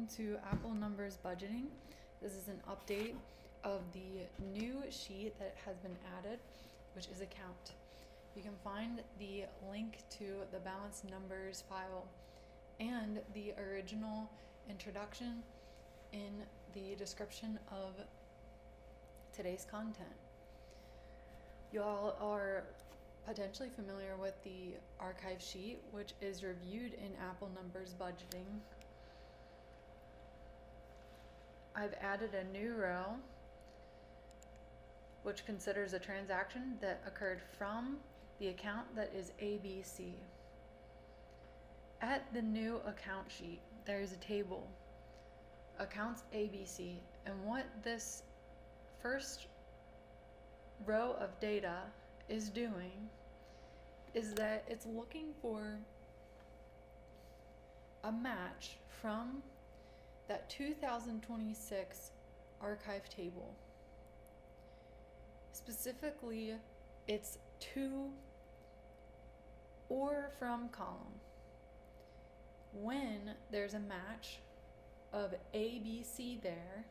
welcome to Apple Numbers Budgeting. This is an update of the new sheet that has been added, which is account. You can find the link to the balance numbers file and the original introduction in the description of today's content. You all are potentially familiar with the archive sheet, which is reviewed in Apple Numbers Budgeting. I've added a new row which considers a transaction that occurred from the account that is ABC. At the new account sheet, there is a table, accounts ABC, and what this first row of data is doing is that it's looking for a match from that 2026 archive table. Specifically, it's to or from column. When there's a match of ABC there,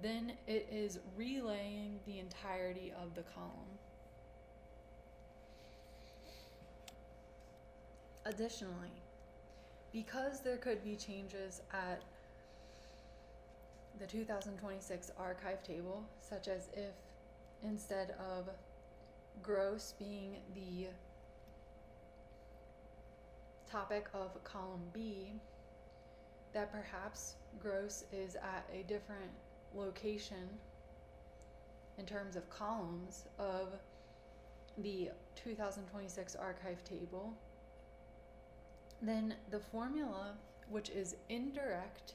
then it is relaying the entirety of the column. Additionally, because there could be changes at the 2026 archive table, such as if instead of gross being the topic of column B, that perhaps gross is at a different location in terms of columns of the 2026 archive table, then the formula, which is indirect,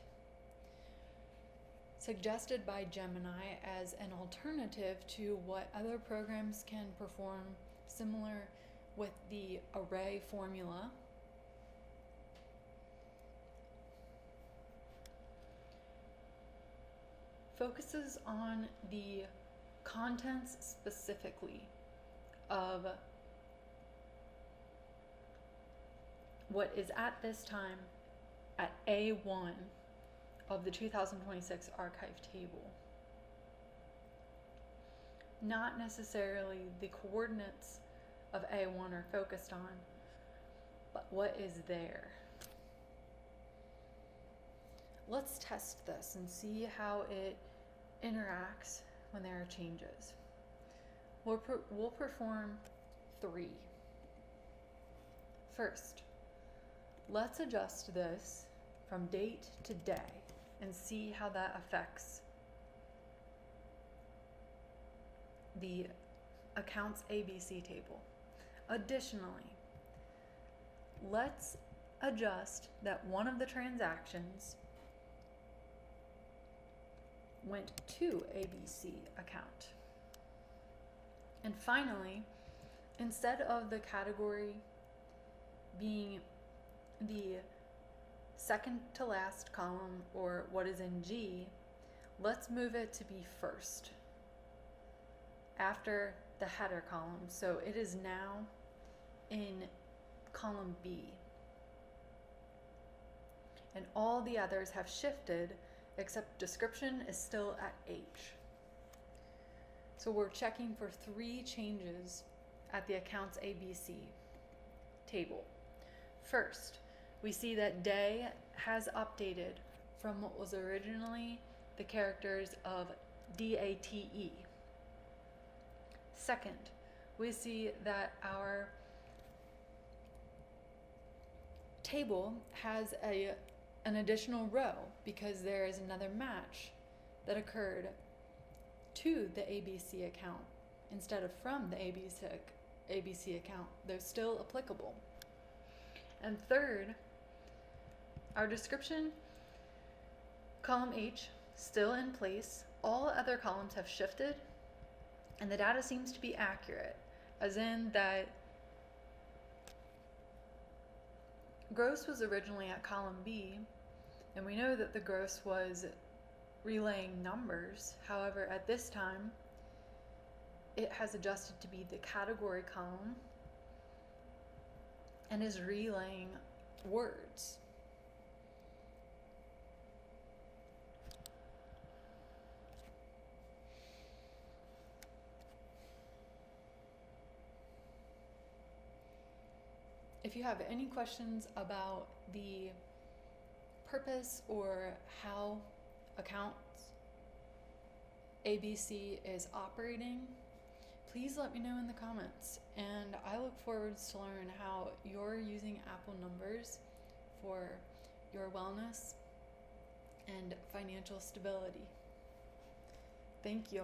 suggested by Gemini as an alternative to what other programs can perform, similar with the array formula, focuses on the contents specifically of what is at this time at A1 of the 2026 archive table. Not necessarily the coordinates of A1 are focused on, but what is there. Let's test this and see how it interacts when there are changes. We'll perform 3. First, let's adjust this from date to day and see how that affects the accounts ABC table. Additionally, let's adjust that one of the transactions went to ABC account. And finally, instead of the category being the second to last column or what is in G, let's move it to be first after the header column. So it is now in column B. And all the others have shifted except description is still at H. So we're checking for 3 changes at the accounts ABC table. First, we see that day has updated from what was originally the characters of DATE. Second, we see that our table has an additional row because there is another match that occurred to the ABC account instead of from the ABC account. They're still applicable. And third, our description, column H, still in place. All other columns have shifted, and the data seems to be accurate, as in that gross was originally at column B, and we know that the gross was relaying numbers. However, at this time, it has adjusted to be the category column and is relaying words. if you have any questions about the purpose or how accounts ABC is operating, please let me know in the comments. And I look forward to learn how you're using Apple numbers for your wellness and financial stability. Thank you.